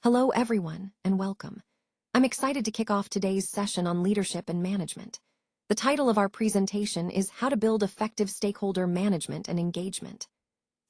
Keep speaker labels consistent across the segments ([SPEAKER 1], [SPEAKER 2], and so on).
[SPEAKER 1] Hello, everyone, and welcome. I'm excited to kick off today's session on leadership and management. The title of our presentation is How to Build Effective Stakeholder Management and Engagement.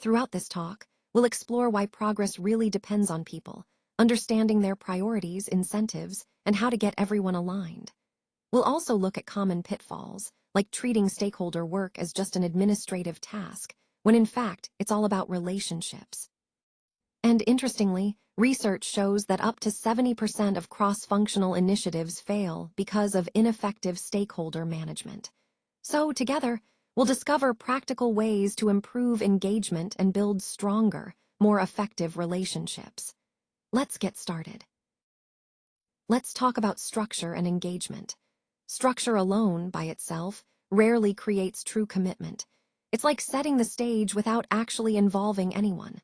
[SPEAKER 1] Throughout this talk, we'll explore why progress really depends on people, understanding their priorities, incentives, and how to get everyone aligned. We'll also look at common pitfalls, like treating stakeholder work as just an administrative task, when in fact, it's all about relationships. And interestingly, research shows that up to 70% of cross-functional initiatives fail because of ineffective stakeholder management. So together, we'll discover practical ways to improve engagement and build stronger, more effective relationships. Let's get started. Let's talk about structure and engagement. Structure alone, by itself, rarely creates true commitment. It's like setting the stage without actually involving anyone.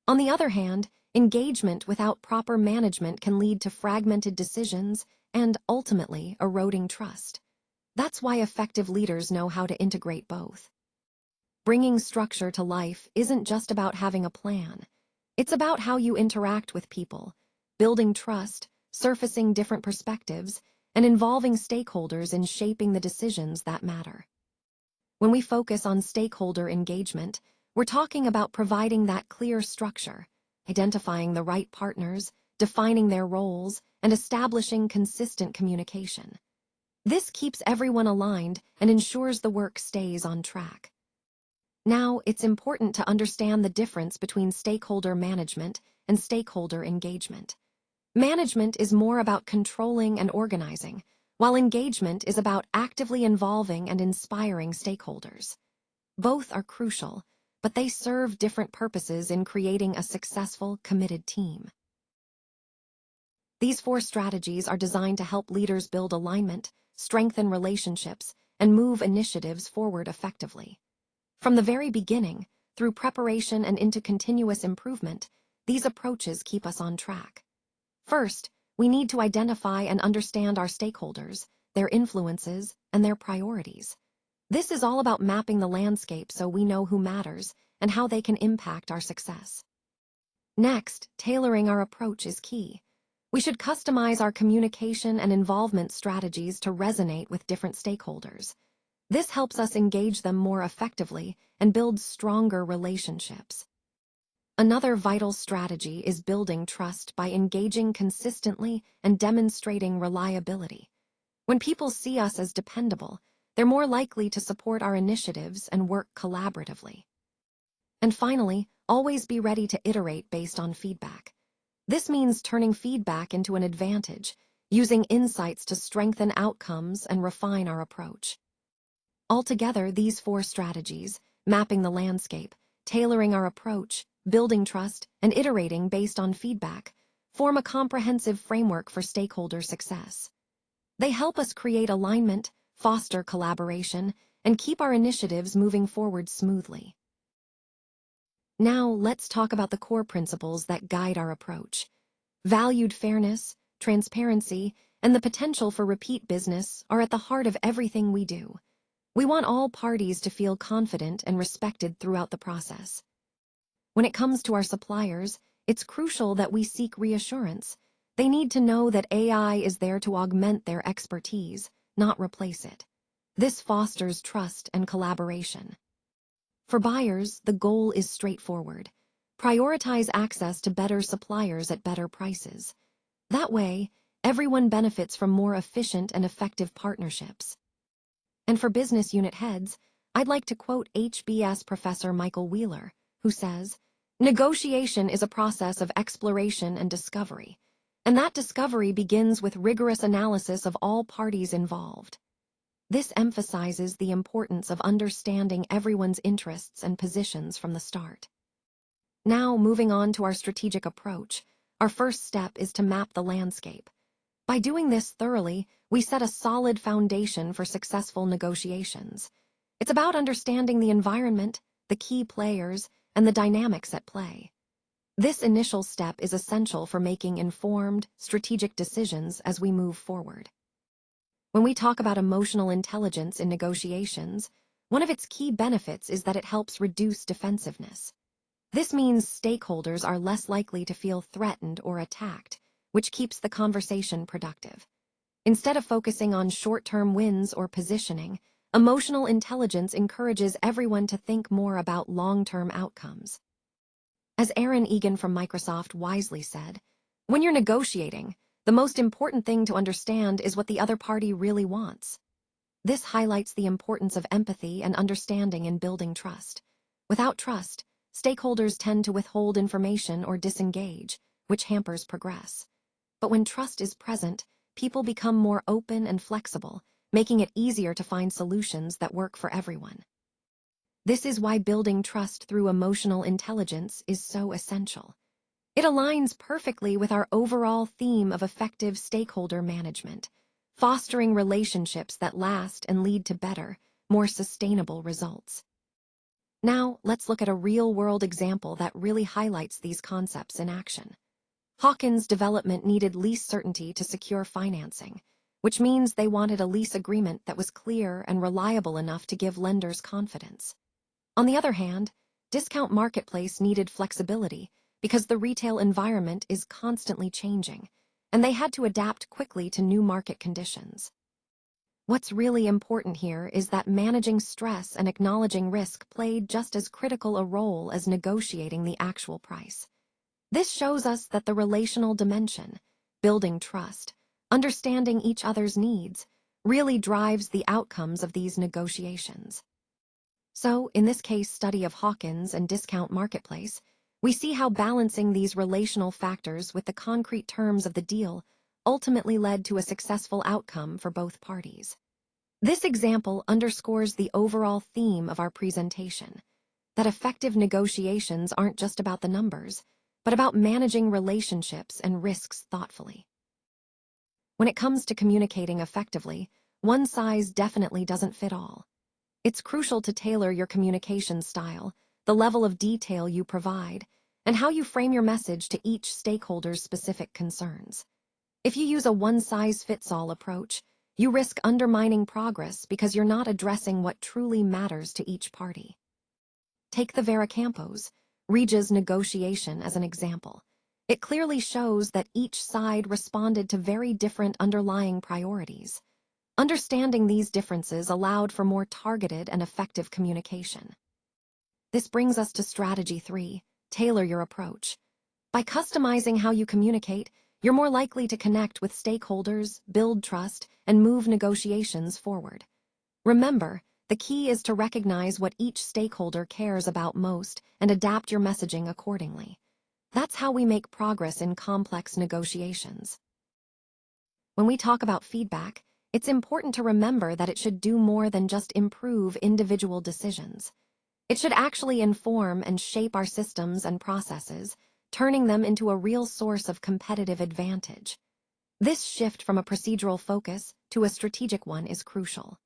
[SPEAKER 1] On the other hand, engagement without proper management can lead to fragmented decisions and, ultimately, eroding trust. That's why effective leaders know how to integrate both. Bringing structure to life isn't just about having a plan. It's about how you interact with people, building trust, surfacing different perspectives, and involving stakeholders in shaping the decisions that matter. When we focus on stakeholder engagement, we're talking about providing that clear structure, identifying the right partners, defining their roles, and establishing consistent communication. This keeps everyone aligned and ensures the work stays on track. Now, it's important to understand the difference between stakeholder management and stakeholder engagement. Management is more about controlling and organizing, while engagement is about actively involving and inspiring stakeholders. Both are crucial, but they serve different purposes in creating a successful, committed team. These 4 strategies are designed to help leaders build alignment, strengthen relationships, and move initiatives forward effectively. From the very beginning, through preparation and into continuous improvement, these approaches keep us on track. First, we need to identify and understand our stakeholders, their influences, and their priorities. This is all about mapping the landscape so we know who matters and how they can impact our success. Next, tailoring our approach is key. We should customize our communication and involvement strategies to resonate with different stakeholders. This helps us engage them more effectively and build stronger relationships. Another vital strategy is building trust by engaging consistently and demonstrating reliability. When people see us as dependable, they're more likely to support our initiatives and work collaboratively. And finally, always be ready to iterate based on feedback. This means turning feedback into an advantage, using insights to strengthen outcomes and refine our approach. Altogether, these 4 strategies, mapping the landscape, tailoring our approach, building trust, and iterating based on feedback, form a comprehensive framework for stakeholder success. They help us create alignment, foster collaboration, and keep our initiatives moving forward smoothly. Now, let's talk about the core principles that guide our approach. Valued fairness, transparency, and the potential for repeat business are at the heart of everything we do. We want all parties to feel confident and respected throughout the process. When it comes to our suppliers, it's crucial that we seek reassurance. They need to know that AI is there to augment their expertise, not replace it. This fosters trust and collaboration. For buyers, the goal is straightforward. Prioritize access to better suppliers at better prices. That way, everyone benefits from more efficient and effective partnerships. And for business unit heads, I'd like to quote HBS Professor Michael Wheeler, who says, "Negotiation is a process of exploration and discovery, and that discovery begins with rigorous analysis of all parties involved." This emphasizes the importance of understanding everyone's interests and positions from the start. Now, moving on to our strategic approach, our first step is to map the landscape. By doing this thoroughly, we set a solid foundation for successful negotiations. It's about understanding the environment, the key players, and the dynamics at play. This initial step is essential for making informed, strategic decisions as we move forward. When we talk about emotional intelligence in negotiations, one of its key benefits is that it helps reduce defensiveness. This means stakeholders are less likely to feel threatened or attacked, which keeps the conversation productive. Instead of focusing on short-term wins or positioning, emotional intelligence encourages everyone to think more about long-term outcomes. As Aaron Egan from Microsoft wisely said, when you're negotiating, the most important thing to understand is what the other party really wants. This highlights the importance of empathy and understanding in building trust. Without trust, stakeholders tend to withhold information or disengage, which hampers progress. But when trust is present, people become more open and flexible, making it easier to find solutions that work for everyone. This is why building trust through emotional intelligence is so essential. It aligns perfectly with our overall theme of effective stakeholder management, fostering relationships that last and lead to better, more sustainable results. Now, let's look at a real-world example that really highlights these concepts in action. Hawkins' development needed lease certainty to secure financing, which means they wanted a lease agreement that was clear and reliable enough to give lenders confidence. On the other hand, Discount Marketplace needed flexibility because the retail environment is constantly changing, and they had to adapt quickly to new market conditions. What's really important here is that managing stress and acknowledging risk played just as critical a role as negotiating the actual price. This shows us that the relational dimension, building trust, understanding each other's needs, really drives the outcomes of these negotiations. So, in this case study of Hawkins and Discount Marketplace, we see how balancing these relational factors with the concrete terms of the deal ultimately led to a successful outcome for both parties. This example underscores the overall theme of our presentation, that effective negotiations aren't just about the numbers, but about managing relationships and risks thoughtfully. When it comes to communicating effectively, one size definitely doesn't fit all. It's crucial to tailor your communication style, the level of detail you provide, and how you frame your message to each stakeholder's specific concerns. If you use a one-size-fits-all approach, you risk undermining progress because you're not addressing what truly matters to each party. Take the Vericampos, Regia's negotiation as an example. It clearly shows that each side responded to very different underlying priorities. Understanding these differences allowed for more targeted and effective communication. This brings us to strategy 3, tailor your approach. By customizing how you communicate, you're more likely to connect with stakeholders, build trust, and move negotiations forward. Remember, the key is to recognize what each stakeholder cares about most and adapt your messaging accordingly. That's how we make progress in complex negotiations. When we talk about feedback, it's important to remember that it should do more than just improve individual decisions. It should actually inform and shape our systems and processes, turning them into a real source of competitive advantage. This shift from a procedural focus to a strategic one is crucial.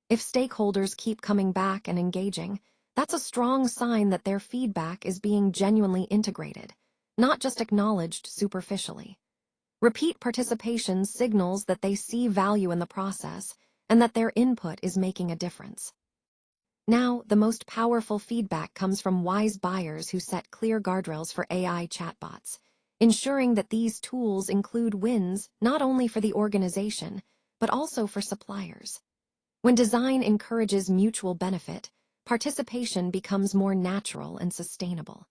[SPEAKER 1] If stakeholders keep coming back and engaging, that's a strong sign that their feedback is being genuinely integrated, not just acknowledged superficially. Repeat participation signals that they see value in the process and that their input is making a difference. Now, the most powerful feedback comes from wise buyers who set clear guardrails for AI chatbots, ensuring that these tools include wins not only for the organization, but also for suppliers. When design encourages mutual benefit, participation becomes more natural and sustainable.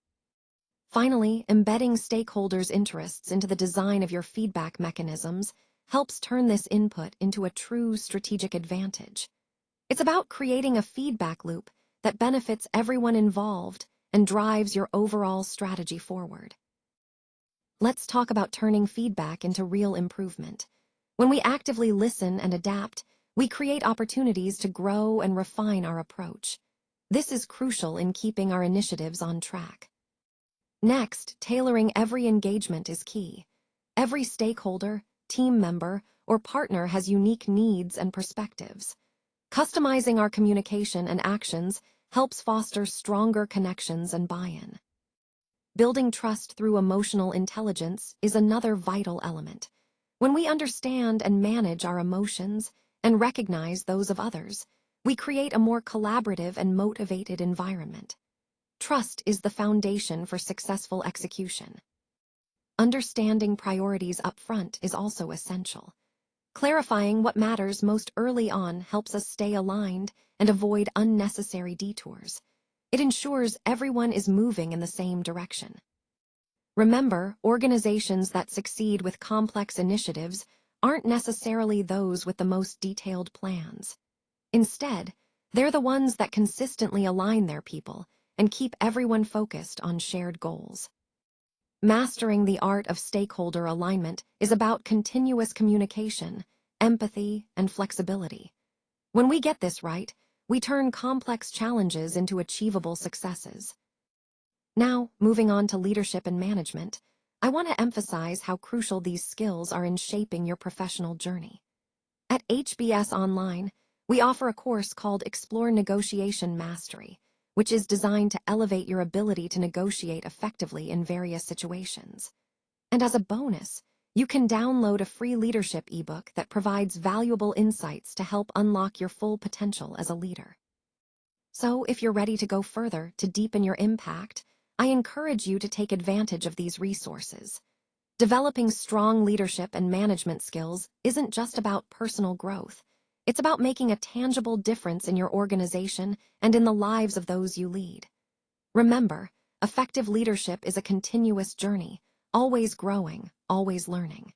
[SPEAKER 1] Finally, embedding stakeholders' interests into the design of your feedback mechanisms helps turn this input into a true strategic advantage. It's about creating a feedback loop that benefits everyone involved and drives your overall strategy forward. Let's talk about turning feedback into real improvement. When we actively listen and adapt, we create opportunities to grow and refine our approach. This is crucial in keeping our initiatives on track. Next, tailoring every engagement is key. Every stakeholder, team member, or partner has unique needs and perspectives. Customizing our communication and actions helps foster stronger connections and buy-in. Building trust through emotional intelligence is another vital element. When we understand and manage our emotions and recognize those of others, we create a more collaborative and motivated environment. Trust is the foundation for successful execution. Understanding priorities up front is also essential. Clarifying what matters most early on helps us stay aligned and avoid unnecessary detours. It ensures everyone is moving in the same direction. Remember, organizations that succeed with complex initiatives aren't necessarily those with the most detailed plans. Instead, they're the ones that consistently align their people and keep everyone focused on shared goals. Mastering the art of stakeholder alignment is about continuous communication, empathy, and flexibility. When we get this right, we turn complex challenges into achievable successes. Now, moving on to leadership and management, I want to emphasize how crucial these skills are in shaping your professional journey. At HBS Online, we offer a course called Explore Negotiation Mastery, which is designed to elevate your ability to negotiate effectively in various situations. And as a bonus, you can download a free leadership ebook that provides valuable insights to help unlock your full potential as a leader. So, if you're ready to go further to deepen your impact, I encourage you to take advantage of these resources. Developing strong leadership and management skills isn't just about personal growth. It's about making a tangible difference in your organization and in the lives of those you lead. Remember, effective leadership is a continuous journey, always growing, always learning.